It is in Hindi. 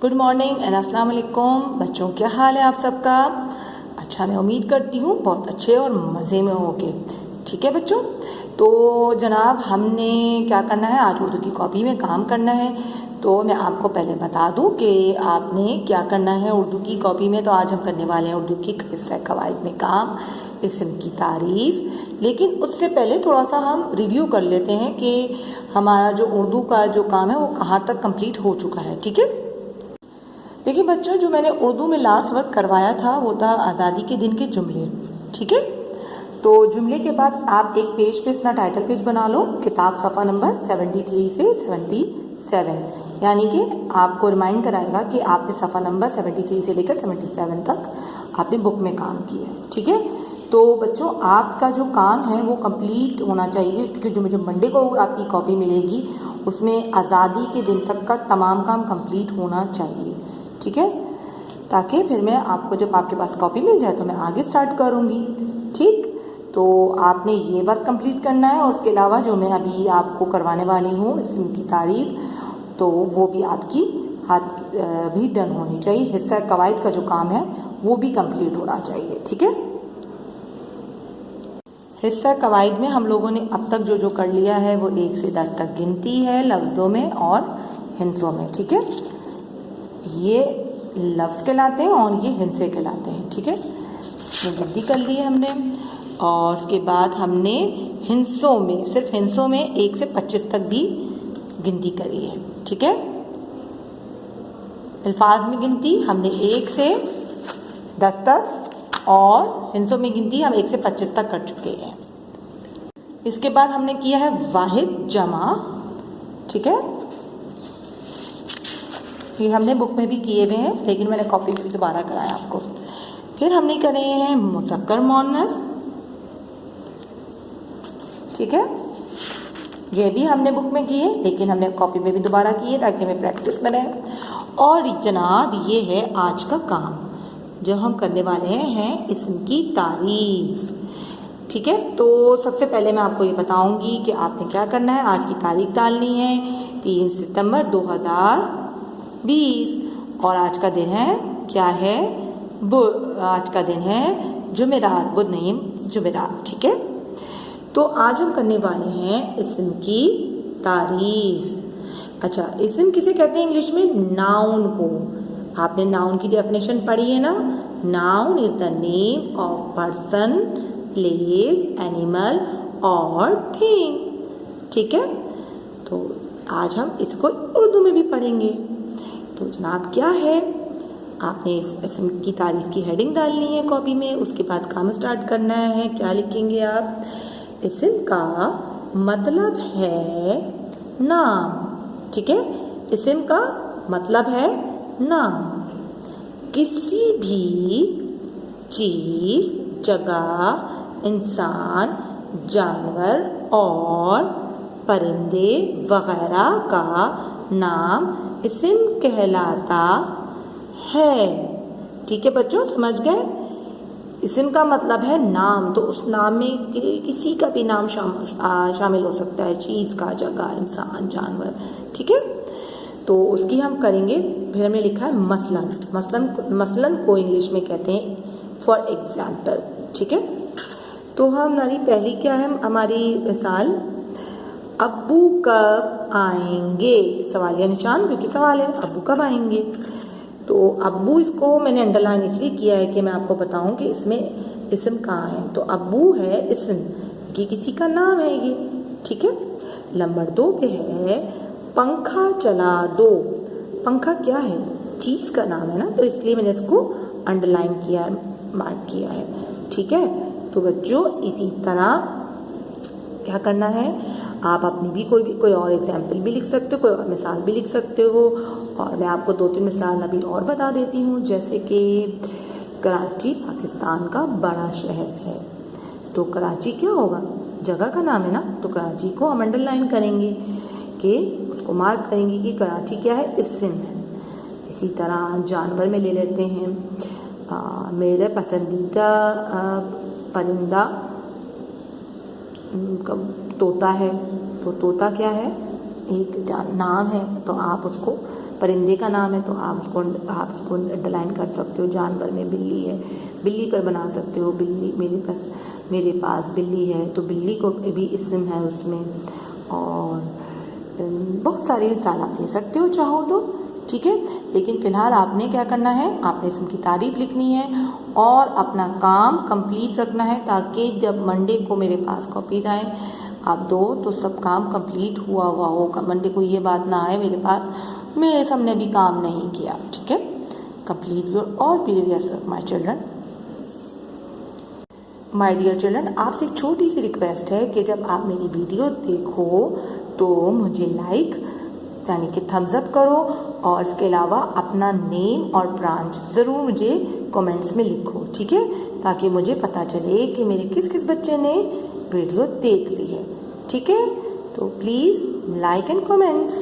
गुड मॉर्निंग एंड अस्सलाम वालेकुम बच्चों, क्या हाल है आप सबका। अच्छा, मैं उम्मीद करती हूँ बहुत अच्छे और मज़े में होगे। ठीक है बच्चों, तो जनाब हमने क्या करना है, आज उर्दू की कॉपी में काम करना है। तो मैं आपको पहले बता दूं कि आपने क्या करना है उर्दू की कॉपी में। तो आज हम करने वाले हैं उर्दू की किस्सा कवायद में काम, इस्म की तारीफ़। लेकिन उससे पहले थोड़ा सा हम रिव्यू कर लेते हैं कि हमारा जो उर्दू का जो काम है वो कहाँ तक कंप्लीट हो चुका है। ठीक है, देखिए बच्चों, जो मैंने उर्दू में लास्ट वर्क करवाया था वो था आज़ादी के दिन के जुमले। ठीक है, तो जुमले के बाद आप एक पेज पे अपना टाइटल पेज बना लो, किताब सफ़ा नंबर 73 से 77, यानी कि आपको रिमाइंड कराएगा कि आपने सफ़ा नंबर 73 से लेकर 77 तक आपने बुक में काम किया है। ठीक है, तो बच्चों आपका जो काम है वो कंप्लीट होना चाहिए, क्योंकि जो मुझे मंडे को आपकी कॉपी मिलेगी उसमें आज़ादी के दिन तक का तमाम काम कंप्लीट होना चाहिए। ठीक है, ताकि फिर मैं आपको जब आपके पास कॉपी मिल जाए तो मैं आगे स्टार्ट करूँगी। ठीक, तो आपने ये वर्क कंप्लीट करना है और उसके अलावा जो मैं अभी आपको करवाने वाली हूँ इस्म की तारीफ़, तो वो भी आपकी हाथ भी डन होनी चाहिए। हिस्सा कवायद का जो काम है वो भी कंप्लीट होना चाहिए। ठीक है, हिस्सा कवायद में हम लोगों ने अब तक जो जो कर लिया है वो 1 से 10 तक गिनती है लफ्ज़ों में और हिंसों में। ठीक है, ये लफ्ज़ कहलाते हैं और ये हिंसे कहलाते हैं। ठीक है, ये गिनती कर ली है हमने और उसके बाद हमने हिंसों में, सिर्फ हिंसों में 1 से 25 तक भी गिनती करी है। ठीक है, अल्फाज में गिनती हमने 1 से 10 तक और हिंसों में गिनती हम 1 से 25 तक कर चुके हैं। इसके बाद हमने किया है वाहिद जमा। ठीक है, ये हमने बुक में भी किए हुए हैं लेकिन मैंने कॉपी में भी दोबारा कराया आपको। फिर हमने करे हैं मुज़क्कर मुअन्नस। ठीक है, ये भी हमने बुक में किए लेकिन हमने कॉपी में भी दोबारा किए ताकि हमें प्रैक्टिस में रहे। और जनाब ये है आज का काम जो हम करने वाले हैं इस्म की तारीफ़। ठीक है, तो सबसे पहले मैं आपको ये बताऊंगी कि आपने क्या करना है। आज की तारीख डालनी है 3 सितंबर 2020 और आज का दिन है क्या है, आज का दिन है जुमेरात, बुध नहीं जुमेरात। ठीक है, तो आज हम करने वाले हैं इस्म की तारीफ। अच्छा, इस्म किसे कहते हैं इंग्लिश में? नाउन को। आपने नाउन की डेफिनेशन पढ़ी है ना, noun is the name of person, place, animal और थिंग। ठीक है, तो आज हम इसको उर्दू में भी पढ़ेंगे। तो जनाब क्या है, आपने इस्म की तारीफ की हेडिंग डालनी है कॉपी में, उसके बाद काम स्टार्ट करना है। क्या लिखेंगे आप? इस्म का मतलब है नाम। ठीक है, इस्म का मतलब है नाम। किसी भी चीज़, जगह, इंसान, जानवर और परिंदे वगैरह का नाम इस्म कहलाता है। ठीक है बच्चों, समझ गए? इस्म का मतलब है नाम, तो उस नाम में किसी का भी नाम शामिल हो सकता है, चीज़ का, जगह, इंसान, जानवर। ठीक है, तो उसकी हम करेंगे। फिर हमने लिखा है मसलन। मसलन को इंग्लिश में कहते हैं फॉर एग्जाम्पल। ठीक है, तो हमारी पहली क्या है हमारी मिसाल, अब्बू कब आएंगे, सवालिया निशान क्योंकि सवाल है अब्बू कब आएंगे। तो अब्बू इसको मैंने अंडरलाइन इसलिए किया है कि मैं आपको बताऊं कि इसमें इस्म कहाँ है। तो अब्बू है इस्म, कि किसी का नाम है ये। ठीक है, नंबर 2 पे है पंखा चला दो। पंखा क्या है? चीज़ का नाम है ना, तो इसलिए मैंने इसको अंडरलाइन किया है, मार्क किया है। ठीक है, तो बच्चों इसी तरह क्या करना है, आप अपनी भी कोई और एग्जाम्पल भी लिख सकते हो, कोई और मिसाल भी लिख सकते हो। और मैं आपको 2-3 मिसाल अभी और बता देती हूँ, जैसे कि कराची पाकिस्तान का बड़ा शहर है, तो कराची क्या होगा? जगह का नाम है ना, तो कराची को हम अंडरलाइन करेंगे कि उसको मार्क करेंगे कि कराची क्या है, इस्म है। इसी तरह जानवर में ले लेते हैं, मेरे पसंदीदा परिंदा तोता है, तो तोता क्या है? एक नाम है, तो आप उसको परिंदे का नाम है तो आप उसको अंडरलाइन कर सकते हो। जानवर में बिल्ली है, बिल्ली पर बना सकते हो, बिल्ली मेरे पास बिल्ली है तो बिल्ली को भी इस्म है उसमें। और बहुत सारी मिसाल आप दे सकते हो चाहो तो, ठीक है। लेकिन फ़िलहाल आपने क्या करना है, आपने इसम की तारीफ़ लिखनी है और अपना काम कंप्लीट रखना है, ताकि जब मंडे को मेरे पास कॉपीज़ आए आप दो तो सब काम कंप्लीट हुआ होगा। मंडे को ये बात ना आए मेरे पास मेरे सामने भी काम नहीं किया, ठीक है। Complete your all previous work my children. My dear children, आपसे एक छोटी सी रिक्वेस्ट है कि जब आप मेरी वीडियो देखो तो मुझे लाइक यानी कि थम्स अप करो, और इसके अलावा अपना नेम और ब्रांच ज़रूर मुझे कमेंट्स में लिखो, ठीक है, ताकि मुझे पता चले कि मेरे किस किस बच्चे ने वीडियो देख ली है, ठीक है। तो प्लीज़ लाइक एंड कमेंट्स।